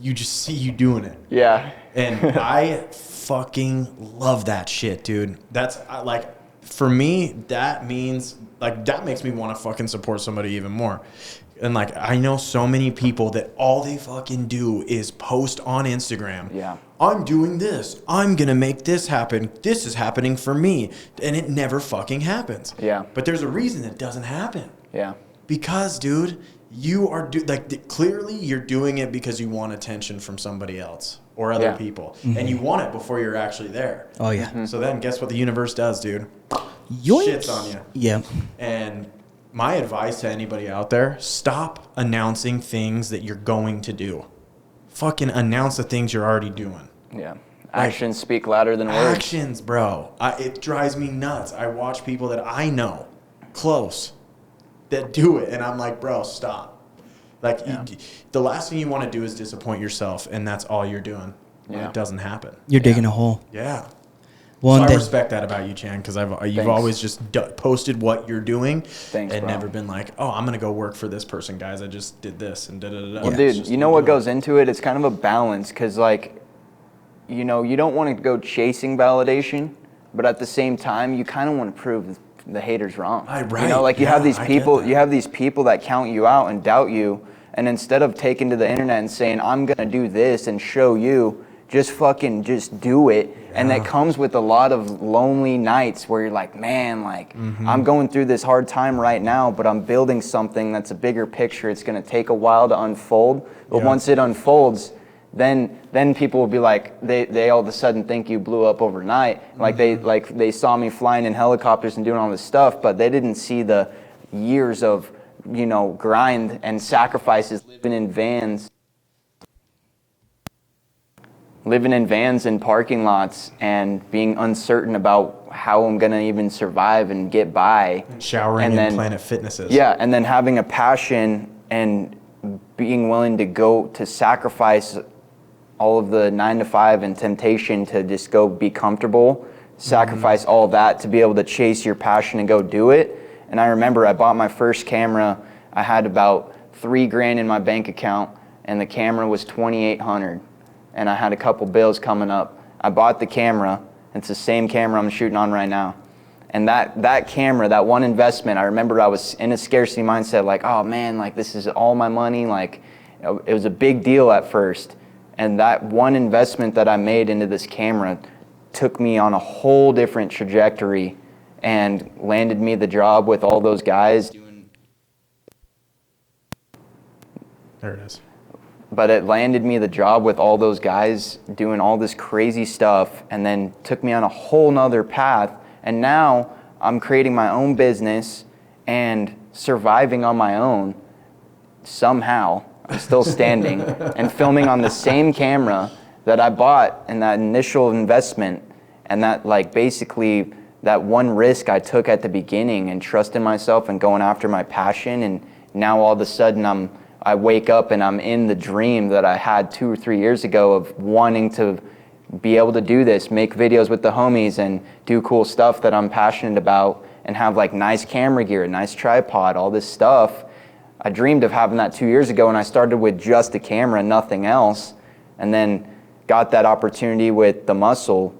Speaker 3: You just see you doing it.
Speaker 1: Yeah.
Speaker 3: And I fucking love that shit, dude. That's like, for me, that means, like, that makes me want to fucking support somebody even more. And like, I know so many people that all they fucking do is post on Instagram.
Speaker 1: Yeah.
Speaker 3: I'm doing this. I'm going to make this happen. This is happening for me. And it never fucking happens.
Speaker 1: Yeah.
Speaker 3: But there's a reason it doesn't happen.
Speaker 1: Yeah.
Speaker 3: Because, dude, you are clearly you're doing it because you want attention from somebody else or other people, and you want it before you're actually there.
Speaker 2: Oh yeah.
Speaker 3: So then, guess what the universe does, dude?
Speaker 2: Yoink.
Speaker 3: Shits on you.
Speaker 2: Yeah.
Speaker 3: And my advice to anybody out there: stop announcing things that you're going to do. Fucking announce the things you're already doing.
Speaker 1: Yeah. Actions speak louder than words.
Speaker 3: Actions, bro. It drives me nuts. I watch people that I know close that do it, and I'm like, bro, stop. Like, the last thing you want to do is disappoint yourself, and that's all you're doing.
Speaker 1: Yeah.
Speaker 3: It doesn't happen.
Speaker 2: You're digging a hole.
Speaker 3: Yeah.
Speaker 2: Well,
Speaker 3: So
Speaker 2: and
Speaker 3: I
Speaker 2: then-
Speaker 3: respect that about you, Chan, because you've
Speaker 1: Thanks.
Speaker 3: always just posted what you're doing.
Speaker 1: Thanks,
Speaker 3: and
Speaker 1: bro.
Speaker 3: never been like, oh, I'm gonna go work for this person, guys. I just did this and da da da.
Speaker 1: Well, dude, you know what goes into it? It's kind of a balance, because, like, you know, you don't want to go chasing validation, but at the same time, you kind of want to prove the haters wrong.
Speaker 3: Right.
Speaker 1: You know, like you
Speaker 3: Yeah,
Speaker 1: have these
Speaker 3: I get
Speaker 1: people,
Speaker 3: that.
Speaker 1: you have these people that count you out and doubt you, and instead of taking to the internet and saying, I'm gonna do this and show you, just fucking just do it. And that comes with a lot of lonely nights where you're like, man, like I'm going through this hard time right now, but I'm building something that's a bigger picture. It's gonna take a while to unfold, but once it unfolds, then people will be like, they all of a sudden think you blew up overnight. Like they saw me flying in helicopters and doing all this stuff, but they didn't see the years of, you know, grind and sacrifices, living in vans in parking lots and being uncertain about how I'm gonna even survive and get by.
Speaker 3: Showering
Speaker 1: and
Speaker 3: in
Speaker 1: then,
Speaker 3: Planet Fitnesses.
Speaker 1: Yeah, and then having a passion and being willing to go to sacrifice all of the 9 to 5 and temptation to just go be comfortable, sacrifice all that to be able to chase your passion and go do it. And I remember I bought my first camera. I had about $3,000 in my bank account, and the camera was $2,800. And I had a couple bills coming up. I bought the camera. It's the same camera I'm shooting on right now. And that camera, that one investment, I remember I was in a scarcity mindset, like, oh man, like this is all my money. Like, it was a big deal at first. And that one investment that I made into this camera took me on a whole different trajectory and landed me the job with all those guys.
Speaker 3: There it is.
Speaker 1: But it landed me the job with all those guys doing all this crazy stuff, and then took me on a whole nother path. And now I'm creating my own business and surviving on my own somehow. I'm still standing and filming on the same camera that I bought in that initial investment, and that like basically that one risk I took at the beginning and trusting myself and going after my passion. And now all of a sudden I wake up and I'm in the dream that I had 2 or 3 years ago of wanting to be able to do this, make videos with the homies and do cool stuff that I'm passionate about, and have like nice camera gear, nice tripod, all this stuff. I dreamed of having that 2 years ago, and I started with just a camera, nothing else, and then got that opportunity with the muscle,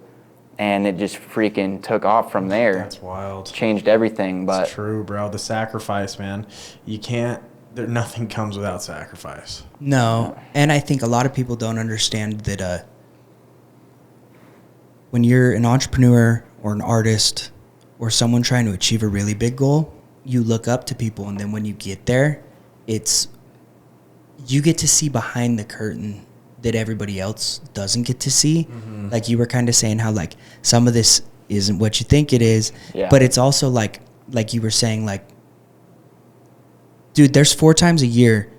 Speaker 1: and it just freaking took off from there.
Speaker 3: That's wild.
Speaker 1: Changed everything. But
Speaker 3: it's true, bro. The sacrifice, man. You can't, nothing comes without sacrifice.
Speaker 2: No, and I think a lot of people don't understand that when you're an entrepreneur or an artist or someone trying to achieve a really big goal, you look up to people, and then when you get there, you get to see behind the curtain that everybody else doesn't get to see. Mm-hmm. Like you were kind of saying how like some of this isn't what you think it is, but it's also like you were saying, like, dude, there's 4 times a year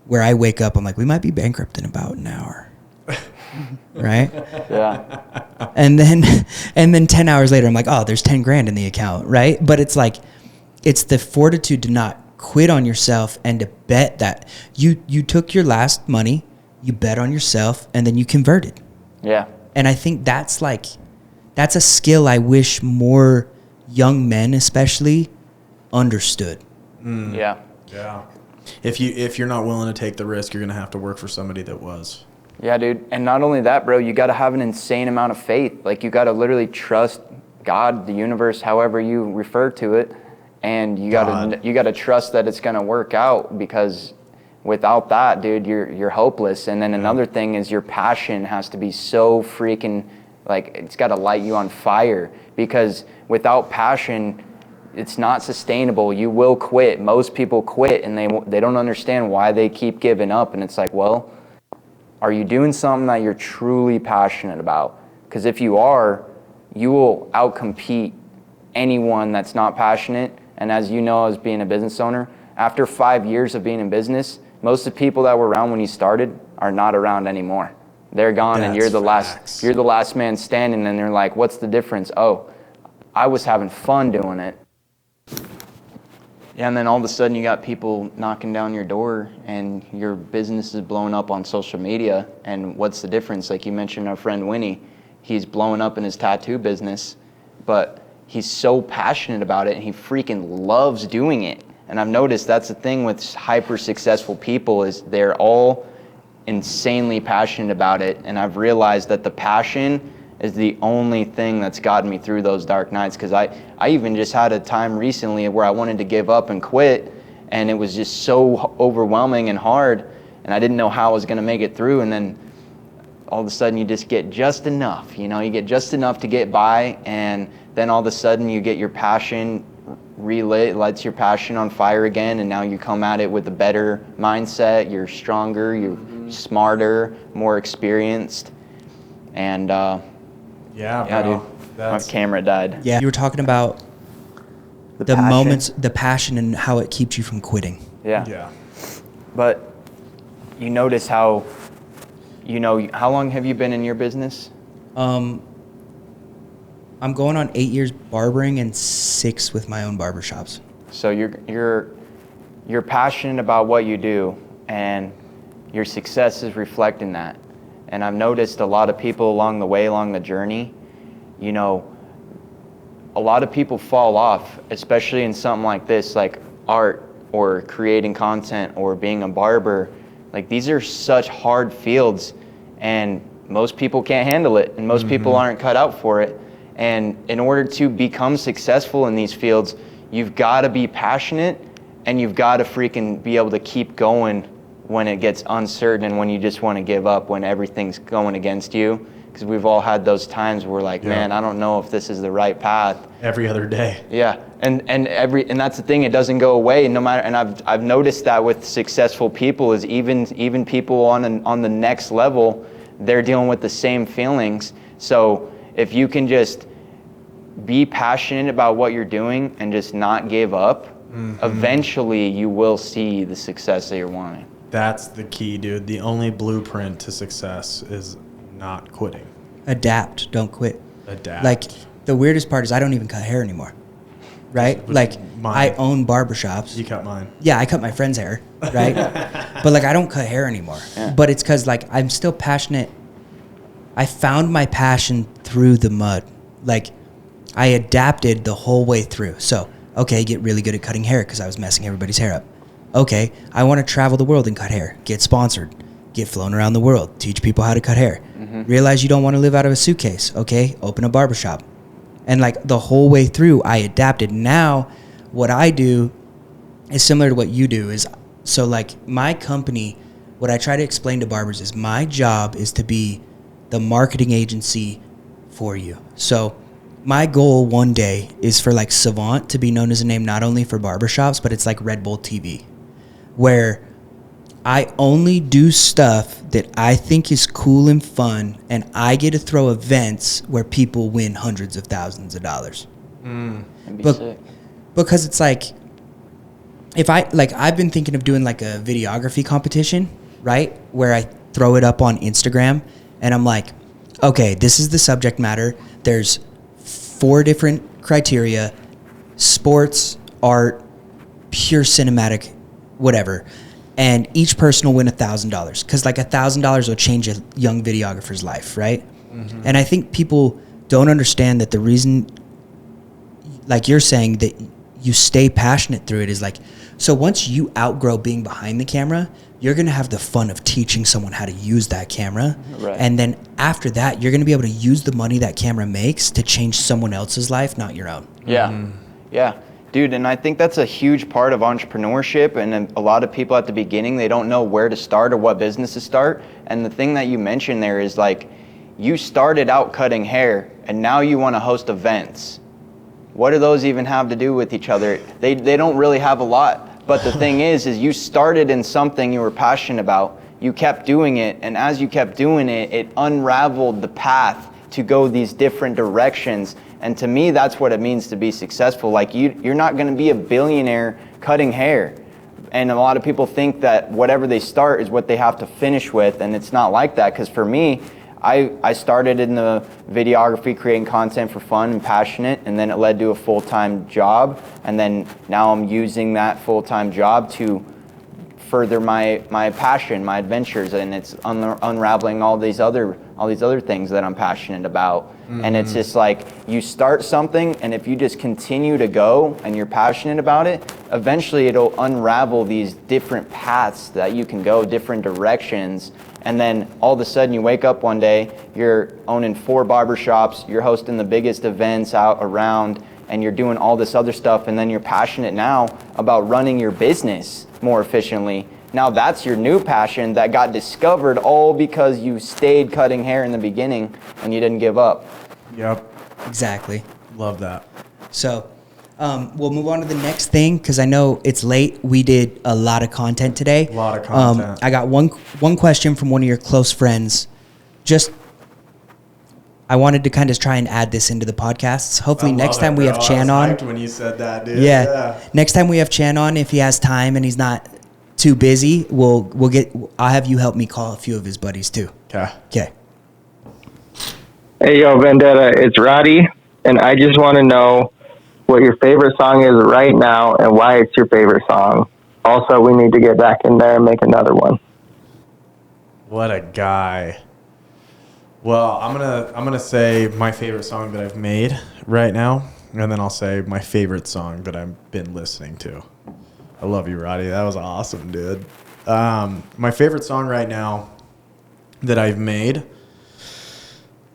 Speaker 2: where I wake up, I'm like, we might be bankrupt in about an hour. Right?
Speaker 1: Yeah.
Speaker 2: And then 10 hours later, I'm like, oh, there's 10 grand in the account. Right? But it's like, it's the fortitude to not quit on yourself and to bet that you took your last money, you bet on yourself, and then you converted.
Speaker 1: Yeah.
Speaker 2: And I think that's a skill I wish more young men especially understood.
Speaker 3: Mm.
Speaker 1: Yeah.
Speaker 3: Yeah. If you're not willing to take the risk, you're going to have to work for somebody that was.
Speaker 1: Yeah, dude. And not only that, bro, you got to have an insane amount of faith. Like, you got to literally trust God, the universe, however you refer to it. And you got to trust that it's going to work out, because without that, dude, you're hopeless. And then another thing is your passion has to be so freaking, like, it's got to light you on fire, because without passion, it's not sustainable. You will quit. Most people quit, and they don't understand why they keep giving up. And it's like, well, are you doing something that you're truly passionate about? Because if you are, you will outcompete anyone that's not passionate. And as you know, as being a business owner, after 5 years of being in business, most of the people that were around when you started are not around anymore. They're gone, and you're the last man standing. And they're like, what's the difference? Oh, I was having fun doing it. Yeah, and then all of a sudden you got people knocking down your door, and your business is blowing up on social media. And what's the difference? Like you mentioned, our friend Winnie, he's blowing up in his tattoo business, but he's so passionate about it, and he freaking loves doing it. And I've noticed that's the thing with hyper successful people, is they're all insanely passionate about it. And I've realized that the passion is the only thing that's gotten me through those dark nights. Because I even just had a time recently where I wanted to give up and quit, and it was just so overwhelming and hard, and I didn't know how I was going to make it through. And then all of a sudden you just get just enough, you get just enough to get by, and then all of a sudden you get your passion relit, lights your passion on fire again, and now you come at it with a better mindset. You're stronger, you're smarter, more experienced, and yeah, dude, my camera died.
Speaker 2: Yeah, you were talking about the moments, the passion, and how it keeps you from quitting.
Speaker 1: Yeah. But you notice how, how long have you been in your business?
Speaker 2: I'm going on 8 years barbering and 6 with my own barbershops. So
Speaker 1: you're passionate about what you do, and your success is reflecting that. And I've noticed a lot of people along the way, along the journey, a lot of people fall off, especially in something like this, like art or creating content or being a barber. Like, these are such hard fields, and most people can't handle it, and most people aren't cut out for it. And in order to become successful in these fields, you've got to be passionate, and you've got to freaking be able to keep going when it gets uncertain and when you just want to give up, when everything's going against you. because we've all had those times where like, man, I don't know if this is the right path.
Speaker 3: Every other day.
Speaker 1: Yeah, and that's the thing. It doesn't go away no matter. And I've noticed that with successful people is even people on the next level, they're dealing with the same feelings. So if you can just be passionate about what you're doing and just not give up, eventually you will see the success that you're wanting.
Speaker 3: That's the key, dude. The only blueprint to success is not quitting.
Speaker 2: Adapt, don't quit.
Speaker 3: Adapt.
Speaker 2: Like, the weirdest part is I don't even cut hair anymore, right? Like, I own barbershops.
Speaker 3: You cut mine.
Speaker 2: Yeah, I cut my friend's hair, right? But, like, I don't cut hair anymore. Yeah. But it's because, like, I'm still passionate. I found my passion through the mud. Like, I adapted the whole way through. So, okay, get really good at cutting hair because I was messing everybody's hair up. Okay, I want to travel the world and cut hair. Get sponsored. Get flown around the world. Teach people how to cut hair. Realize you don't want to live out of a suitcase. Okay, open a barbershop. And like the whole way through, I adapted. Now, what I do is similar to what you do. Is so like my company, what I try to explain to barbers is my job is to be the marketing agency for you. So my goal one day is for like Savant to be known as a name not only for barbershops, but it's like Red Bull TV, where I only do stuff that I think is cool and fun, and I get to throw events where people win hundreds of thousands of dollars.
Speaker 1: Sick.
Speaker 2: Because it's like, if I've been thinking of doing like a videography competition, right? Where I throw it up on Instagram, and I'm like, okay, this is the subject matter. There's 4 different criteria: sports, art, pure cinematic, whatever. And each person will win $1,000 because like $1,000 will change a young videographer's life, right? And I think people don't understand that the reason, like you're saying, that you stay passionate through it is like, so once you outgrow being behind the camera, you're going to have the fun of teaching someone how to use that camera. Right. And then after that, you're going to be able to use the money that camera makes to change someone else's life, not your own.
Speaker 1: Yeah. Yeah. Dude, and I think that's a huge part of entrepreneurship, and a lot of people at the beginning, they don't know where to start or what business to start. And the thing that you mentioned there is like, you started out cutting hair and now you want to host events. What do those even have to do with each other? They don't really have a lot. But the thing is you started in something you were passionate about, you kept doing it, and as you kept doing it, it unraveled the path to go these different directions. And to me, that's what it means to be successful. Like you're not going to be a billionaire cutting hair. And a lot of people think that whatever they start is what they have to finish with. And it's not like that. Because for me, I started in the videography, creating content for fun and passionate. And then it led to a full-time job. And then now I'm using that full-time job to further my passion, my adventures. And it's unraveling all these other things that I'm passionate about. And it's just like, you start something, and if you just continue to go and you're passionate about it, eventually it'll unravel these different paths that you can go, different directions. And then all of a sudden you wake up one day, you're owning 4 barbershops, you're hosting the biggest events out around, and you're doing all this other stuff, and then you're passionate now about running your business more efficiently. Now that's your new passion that got discovered all because you stayed cutting hair in the beginning and you didn't give up.
Speaker 3: Yep.
Speaker 2: Exactly.
Speaker 3: Love that.
Speaker 2: So we'll move on to the next thing because I know it's late. We did a lot of content today.
Speaker 3: A lot of content.
Speaker 2: I got one question from one of your close friends. I wanted to kind of try and add this into the podcasts. Hopefully next time we have Chan on.
Speaker 3: When you said that, dude.
Speaker 2: Yeah. Next time we have Chan on, if he has time and he's not too busy, I'll have you help me call a few of his buddies too. Okay.
Speaker 4: Hey, yo, Vendetta, it's Roddy, and I just want to know what your favorite song is right now and why it's your favorite song. Also, we need to get back in there and make another one.
Speaker 3: What a guy. Well, I'm gonna say my favorite song that I've made right now, and then I'll say my favorite song that I've been listening to. I love you, Roddy. That was awesome, dude. My favorite song right now that I've made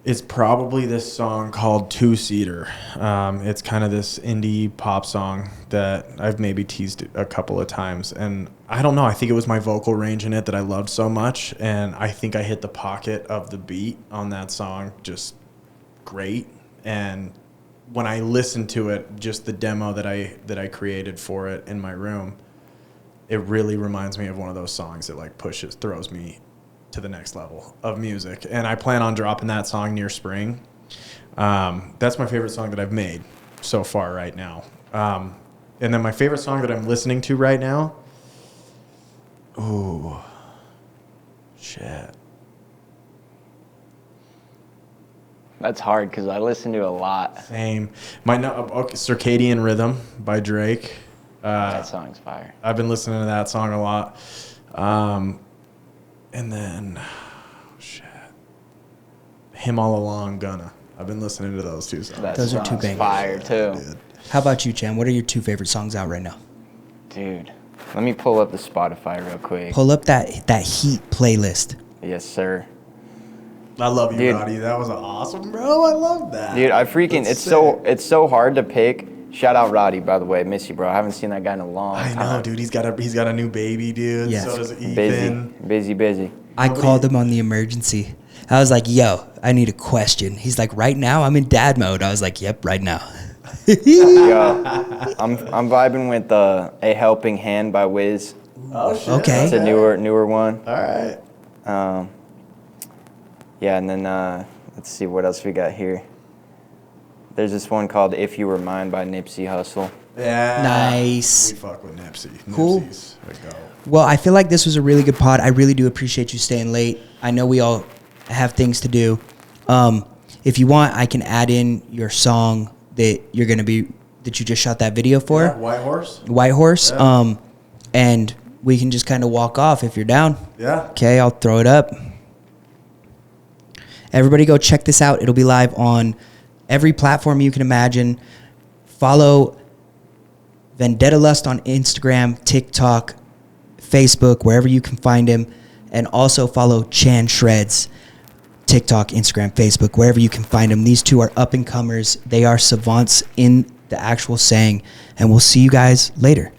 Speaker 3: is probably this song called Two Seater. It's kind of this indie pop song that I've maybe teased a couple of times. And I don't know, I think it was my vocal range in it that I loved so much. And I think I hit the pocket of the beat on that song just great. And when I listened to it, just the demo that I created for it in my room, it really reminds me of one of those songs that like throws me to the next level of music. And I plan on dropping that song near spring. That's my favorite song that I've made so far right now. And then my favorite song that I'm listening to right now, ooh, shit.
Speaker 1: That's hard because I listen to a lot.
Speaker 3: Same. Okay, Circadian Rhythm by Drake.
Speaker 1: That song's fire.
Speaker 3: I've been listening to that song a lot. And then, shit. Him All Along, Gonna. I've been listening to those two songs.
Speaker 2: Those are two bangers.
Speaker 1: Fire, too.
Speaker 3: Dude.
Speaker 2: How about you, Chan? What are your two favorite songs out right now?
Speaker 1: Dude, let me pull up the Spotify real quick.
Speaker 2: Pull up that Heat playlist.
Speaker 1: Yes, sir.
Speaker 3: I love you,
Speaker 1: Dude.
Speaker 3: Roddy. That was awesome, bro. I love that.
Speaker 1: Dude, I freaking,
Speaker 3: That's
Speaker 1: it's so hard to pick. Shout out Roddy, by the way. Miss you, bro. I haven't seen that guy in a long
Speaker 3: I
Speaker 1: time.
Speaker 3: know, dude. He's got a new baby, dude.
Speaker 2: Yes.
Speaker 3: So does Ethan.
Speaker 1: Busy.
Speaker 2: I called him on the emergency. I was like, yo, I need a question. He's like, right now? I'm in dad mode. I was like, yep, right now.
Speaker 1: Yo, I'm vibing with A Helping Hand by Wiz.
Speaker 3: Oh, shit.
Speaker 2: Okay.
Speaker 1: It's a newer one.
Speaker 3: All right.
Speaker 1: Yeah, and then let's see what else we got here. There's this one called If You Were Mine by Nipsey Hussle.
Speaker 3: Yeah.
Speaker 2: Nice.
Speaker 3: We fuck with Nipsey.
Speaker 2: Cool.
Speaker 3: Nipsey's a go.
Speaker 2: Well, I feel like this was a really good pod. I really do appreciate you staying late. I know we all have things to do. If you want, I can add in your song that you just shot that video for.
Speaker 3: Yeah, White Horse?
Speaker 2: White Horse.
Speaker 3: Yeah.
Speaker 2: And we can just kind of walk off if you're down.
Speaker 3: Yeah.
Speaker 2: Okay, I'll throw it up. Everybody go check this out. It'll be live on every platform you can imagine. Follow Vendetta Lust on Instagram, TikTok, Facebook, wherever you can find him. And also follow Chanshreds, TikTok, Instagram, Facebook, wherever you can find them. These two are up-and-comers. They are savants in the actual saying. And we'll see you guys later.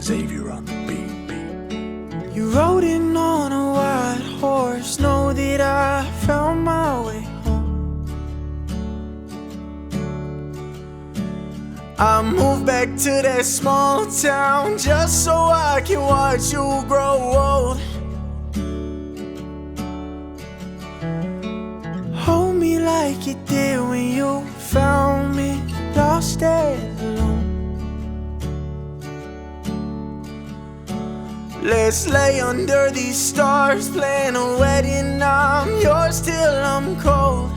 Speaker 5: Xavier on the beat.
Speaker 6: You rode in on a white horse, know that I found my way home. I moved back to that small town just so I can watch you grow old. Hold me like you did when you found me lost and alone. Let's lay under these stars, plan a wedding. I'm yours till I'm cold.